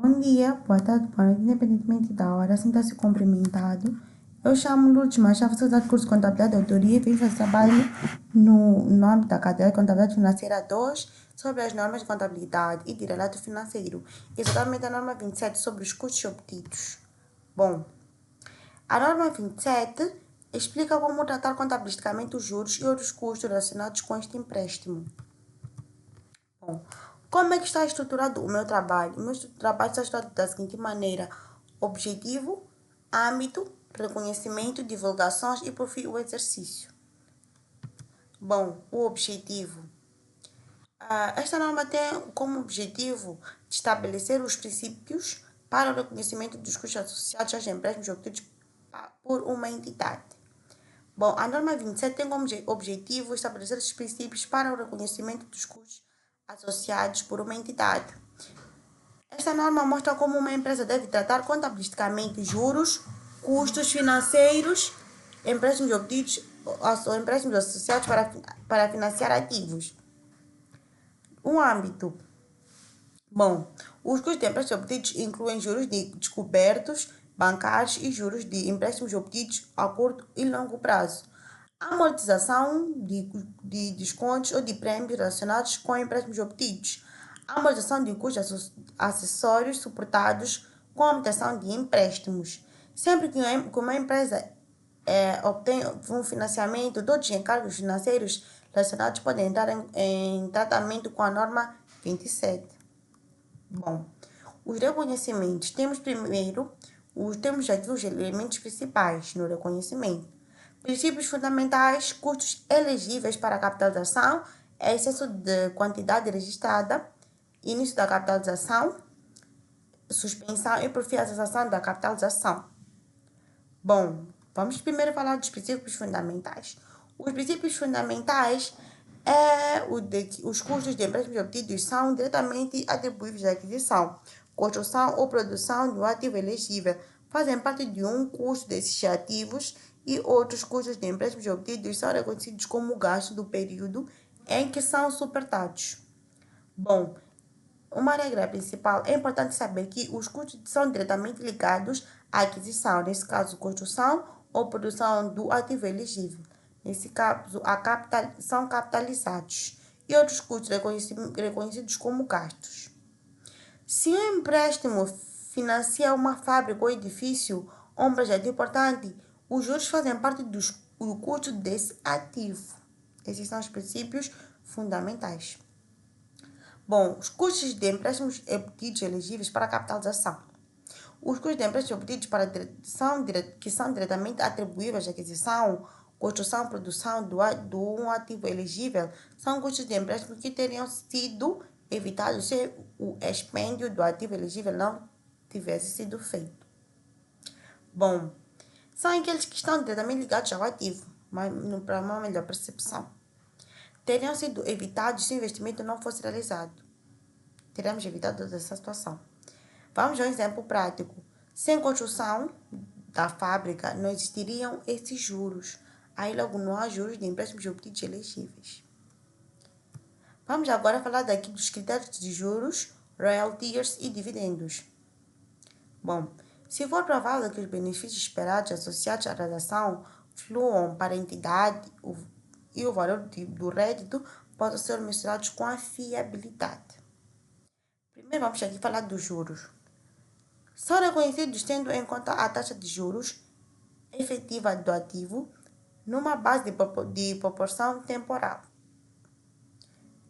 Bom dia, boa tarde, boa noite, independentemente da hora, sinta-se cumprimentado. Eu chamo Lourdes Machado, sou da curso de Contabilidade e Autoria e fiz esse trabalho no âmbito da cadeira de Contabilidade Financeira 2 sobre as normas de contabilidade e de relato financeiro, exatamente a norma 27 sobre os custos obtidos. Bom, a norma 27 explica como tratar contabilisticamente os juros e outros custos relacionados com este empréstimo. Bom, como é que está estruturado o meu trabalho? O meu trabalho está estruturado da seguinte maneira: objetivo, âmbito, reconhecimento, divulgações e, por fim, o exercício. Bom, o objetivo. Esta norma tem como objetivo estabelecer os princípios para o reconhecimento dos custos associados aos empréstimos obtidos por uma entidade. Bom, a norma 27 tem como objetivo estabelecer os princípios para o reconhecimento dos custos associados por uma entidade. Esta norma mostra como uma empresa deve tratar contabilisticamente juros, custos financeiros, empréstimos obtidos ou empréstimos associados para financiar ativos. Um âmbito. Bom, os custos de empréstimos obtidos incluem juros descobertos, bancários e juros de empréstimos obtidos a curto e longo prazo. Amortização de descontos ou de prêmios relacionados com empréstimos obtidos. Amortização de custos acessórios suportados com a obtenção de empréstimos. Sempre que uma empresa obtém um financiamento, todos os encargos financeiros relacionados podem entrar em tratamento com a norma 27. Bom, os reconhecimentos. Temos primeiro, temos aqui os elementos principais no reconhecimento. Princípios fundamentais, custos elegíveis para a capitalização, excesso de quantidade registrada, início da capitalização, suspensão e por fim a cessação da capitalização. Bom, vamos primeiro falar dos princípios fundamentais. Os princípios fundamentais os custos de empréstimos obtidos são diretamente atribuíveis à aquisição, construção ou produção de um ativo elegível, fazem parte de um custo desses ativos e outros custos de empréstimos obtidos são reconhecidos como gasto do período em que são suportados. Bom, uma regra principal é importante saber que os custos são diretamente ligados à aquisição, nesse caso, construção ou produção do ativo elegível. Nesse caso, são capitalizados e outros custos reconhecidos como gastos. Se um empréstimo financia uma fábrica ou edifício ou um projeto importante, os juros fazem parte do custo desse ativo. Esses são os princípios fundamentais. Bom, os custos de empréstimos obtidos elegíveis para a capitalização. Os custos de empréstimos obtidos que são diretamente atribuíveis à aquisição, construção e produção de um ativo elegível são custos de empréstimo que teriam sido evitados se o expêndio do ativo elegível não tivesse sido feito. Bom, são aqueles que estão diretamente ligados ao ativo, para uma melhor percepção. Teriam sido evitados se o investimento não fosse realizado. Teremos evitado essa situação. Vamos a um exemplo prático. Sem construção da fábrica, não existiriam esses juros. Aí logo não há juros de empréstimos obtidos elegíveis. Vamos agora falar daqui dos critérios de juros, royalties e dividendos. Bom, se for provável que os benefícios esperados associados à transação fluam para a entidade e o valor do rédito possam ser mensurados com a fiabilidade. Primeiro vamos aqui falar dos juros. São reconhecidos tendo em conta a taxa de juros efetiva do ativo numa base de proporção temporal.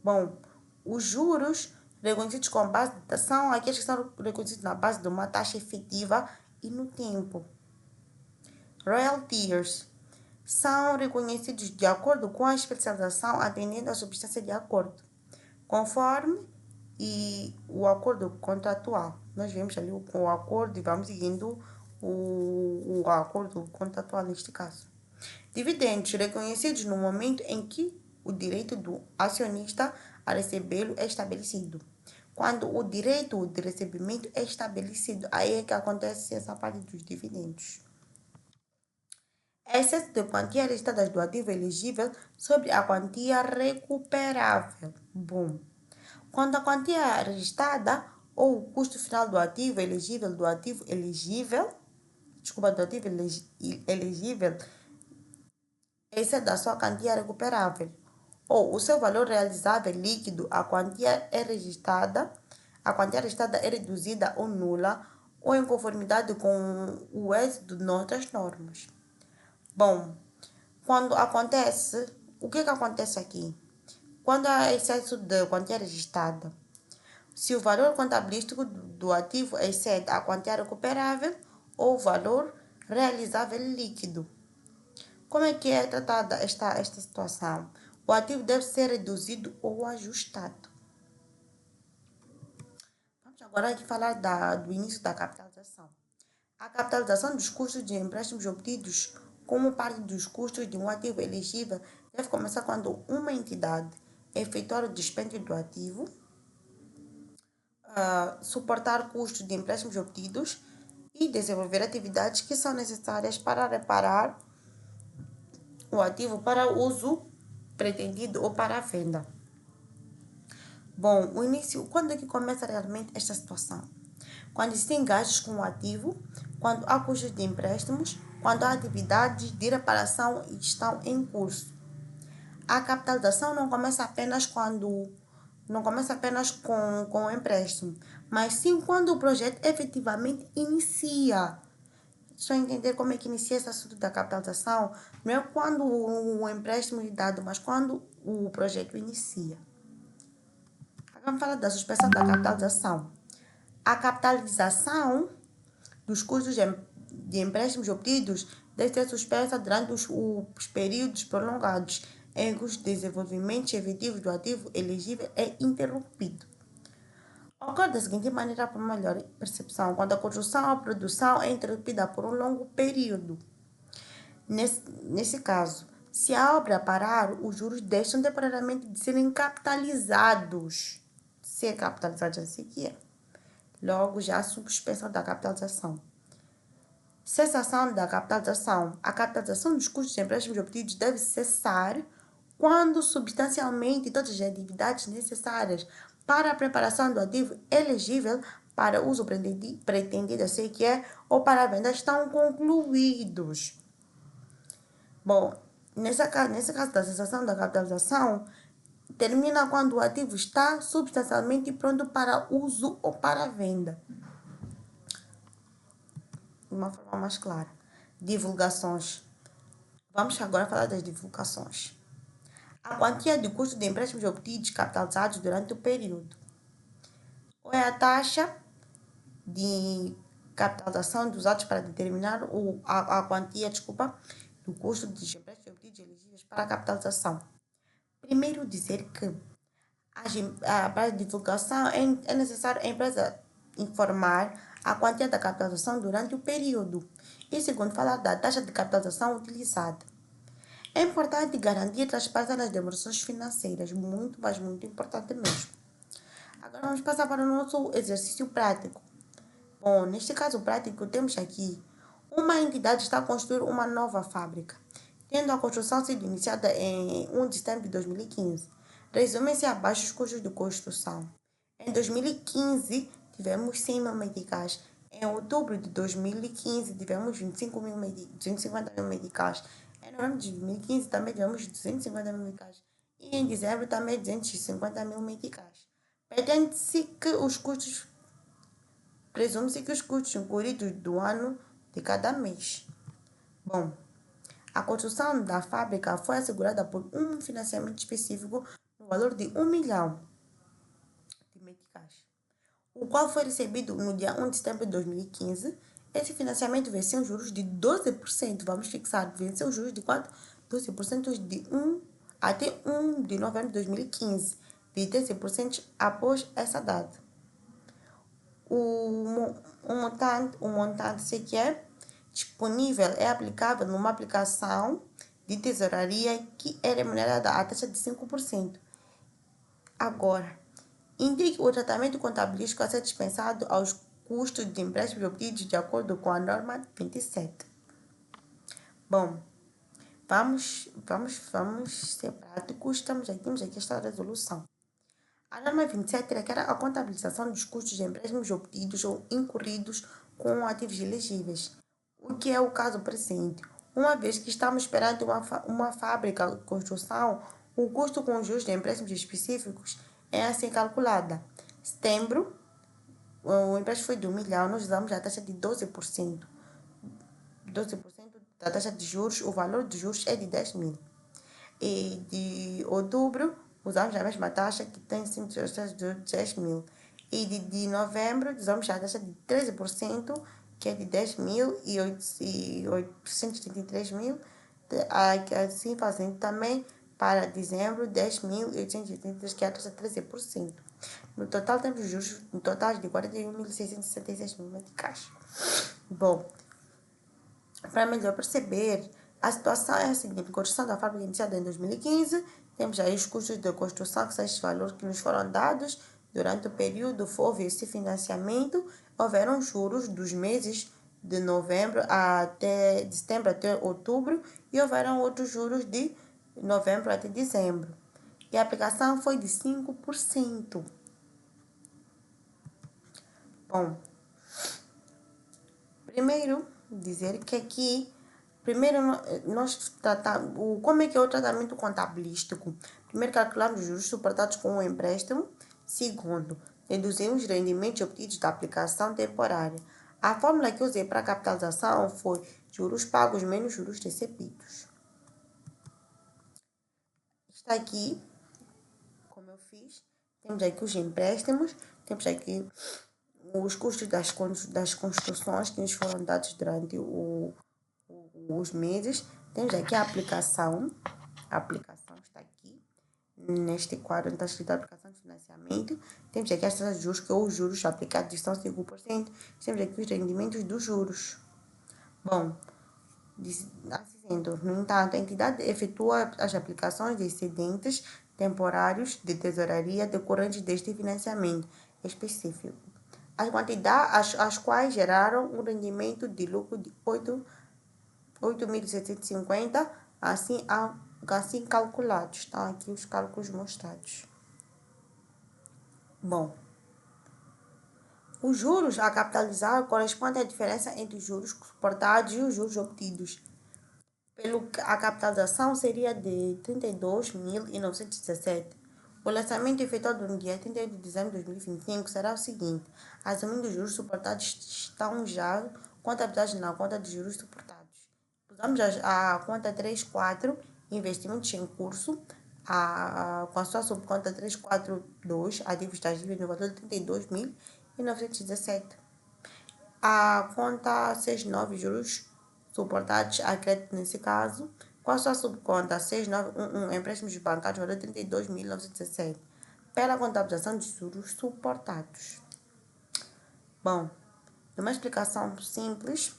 Bom, os juros reconhecidos com base são aqueles que são reconhecidos na base de uma taxa efetiva e no tempo. Royalties são reconhecidos de acordo com a especialização atendendo à substância de acordo, conforme o acordo contratual. Nós vemos ali o acordo e vamos seguindo o acordo contratual neste caso. Dividendos reconhecidos no momento em que o direito do acionista a recebê-lo é estabelecido. Quando o direito de recebimento é estabelecido, aí é que acontece essa parte dos dividendos. Excesso de quantia registrada do ativo elegível sobre a quantia recuperável. Bom, quando a quantia registrada ou o custo final do ativo elegível, do ativo elegível, excede a sua quantia recuperável, ou o seu valor realizável líquido, a quantia registrada é reduzida ou nula, ou em conformidade com o êxito de outras normas. Bom, o que acontece aqui? Quando há excesso de quantia registrada, se o valor contabilístico do ativo excede a quantia recuperável ou o valor realizável líquido. Como é que é tratada esta situação? O ativo deve ser reduzido ou ajustado. Vamos agora aqui falar do início da capitalização. A capitalização dos custos de empréstimos obtidos como parte dos custos de um ativo elegível deve começar quando uma entidade efetuar o dispêndio do ativo, suportar custos de empréstimos obtidos e desenvolver atividades que são necessárias para reparar o ativo para uso pretendido ou para a venda. Bom, quando é que começa realmente esta situação? Quando existem gastos com o ativo, quando há custos de empréstimos, quando há atividades de reparação e estão em curso. A capitalização não começa apenas com o empréstimo, mas sim quando o projeto efetivamente inicia. Só entender como é que inicia esse assunto da capitalização, não é quando o empréstimo é dado, mas quando o projeto inicia. Agora vamos falar da suspensão da capitalização. A capitalização dos custos de empréstimos obtidos deve ser suspensa durante os períodos prolongados em que o desenvolvimento efetivo do ativo elegível é interrompido. Ocorre da seguinte maneira para melhor percepção, quando a construção ou produção é interrompida por um longo período. Nesse caso, se a obra parar, os juros deixam temporariamente de serem capitalizados. Ser capitalizados assim que é. Logo, já a suspensão da capitalização. Cessação da capitalização. A capitalização dos custos de empréstimos obtidos deve cessar quando substancialmente todas as atividades necessárias para a preparação do ativo elegível para uso pretendido, ou para a venda estão concluídos. Bom, nesse caso da cessação da capitalização, termina quando o ativo está substancialmente pronto para uso ou para venda. De uma forma mais clara. Divulgações. Vamos agora falar das divulgações. A quantia de custo de empréstimos obtidos capitalizados durante o período. Ou é a taxa de capitalização dos atos para determinar a quantia do custo dos empréstimos obtidos elegíveis para a capitalização. Primeiro, dizer que para a divulgação é necessário a empresa informar a quantia da capitalização durante o período. E segundo, falar da taxa de capitalização utilizada. É importante garantir transparência nas demonstrações financeiras, muito, mas muito importante mesmo. Agora vamos passar para o nosso exercício prático. Bom, neste caso prático temos aqui, uma entidade está a construir uma nova fábrica, tendo a construção sido iniciada em 1 de setembro de 2015. Resumem-se abaixo os custos de construção. Em 2015, tivemos 100 mil meticais. Em outubro de 2015, tivemos 250 mil meticais. Em novembro de 2015, também tivemos 250 mil meticais. E em dezembro, também 250 mil meticais. Presume-se que os custos incluídos do ano de cada mês. Bom, a construção da fábrica foi assegurada por um financiamento específico no valor de 1 milhão de meticais, o qual foi recebido no dia 1 de setembro de 2015. Esse financiamento venceu juros de 12%. Vamos fixar, venceu juros de quanto? 12% até 1 de novembro de 2015, de 13% após essa data. O montante sequer disponível é aplicável numa aplicação de tesouraria que é remunerada à taxa de 5%. Agora, indique o tratamento contabilístico a ser dispensado aos custos de empréstimos obtidos de acordo com a norma 27. Bom, vamos ser práticos. Temos aqui esta resolução. A norma 27 requer a contabilização dos custos de empréstimos obtidos ou incorridos com ativos elegíveis, o que é o caso presente. Uma vez que estamos perante uma fábrica de construção, o custo com juros de empréstimos específicos é assim calculada. Setembro, o empréstimo foi de 1 milhão, nós usamos a taxa de 12%. 12% da taxa de juros, o valor de juros é de 10 mil. E de outubro, usamos a mesma taxa que tem sempre taxa de 10 mil. E de novembro, usamos a taxa de 13%, que é de 10 mil e 833 mil. Assim fazendo também para dezembro, 10.883, que é a taxa de 13%. No total, temos juros no total de 41.666 mil meticais. Bom, para melhor perceber, a situação é a seguinte: construção da fábrica iniciada em 2015, temos aí os custos de construção, que são esses valores que nos foram dados durante o período. Houve esse financiamento, houveram juros dos meses de novembro até de setembro até outubro, e houveram outros juros de novembro até dezembro. E a aplicação foi de 5%. Bom, primeiro dizer que aqui, primeiro nós tratamos, como é que é o tratamento contabilístico? Primeiro calculamos os juros suportados com o empréstimo. Segundo, deduzimos os rendimentos obtidos da aplicação temporária. A fórmula que usei para a capitalização foi juros pagos menos juros recebidos. Está aqui, como eu fiz, temos aqui os empréstimos, temos aqui os custos das construções que nos foram dados durante os meses. Temos aqui a aplicação está aqui, neste quadro está escrito a aplicação de financiamento. Temos aqui as taxas de juros, que os juros aplicados estão 5%. Temos aqui os rendimentos dos juros. Bom, assim sendo, no entanto, a entidade efetua as aplicações de excedentes temporários de tesouraria decorrentes deste financiamento específico, as quantidades as quais geraram um rendimento de lucro de 8.750, assim calculados. Estão aqui os cálculos mostrados. Bom, os juros a capitalizar correspondem à diferença entre os juros suportados e os juros obtidos. A capitalização seria de 32.917. O lançamento efetuado no dia 31 de dezembro de 2025 será o seguinte: assumindo os juros suportados, estão já contabilizados na conta de juros suportados. Usamos a conta 34, investimentos em curso, com a sua subconta 342, ativos tangíveis no valor de 32.917. A conta 69, juros suportados a crédito nesse caso, com a sua subconta 6911, empréstimos bancários, valor de 32.917, pela contabilização de juros suportados. Bom, numa explicação simples,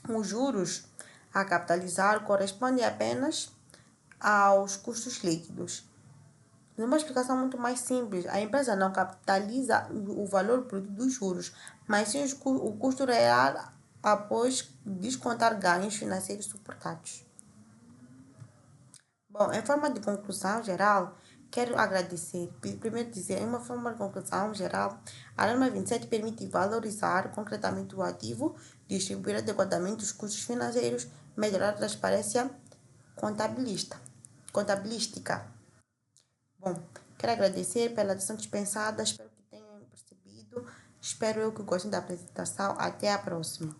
os juros a capitalizar correspondem apenas aos custos líquidos. Numa explicação muito mais simples, a empresa não capitaliza o valor bruto dos juros, mas sim o custo real após descontar ganhos financeiros suportados. Bom, em forma de conclusão geral, quero agradecer. Primeiro dizer, em uma forma de conclusão geral, a norma 27 permite valorizar concretamente o ativo, distribuir adequadamente os custos financeiros, melhorar a transparência contabilística. Bom, quero agradecer pela atenção dispensada, espero que tenham percebido, espero eu que gostem da apresentação. Até a próxima.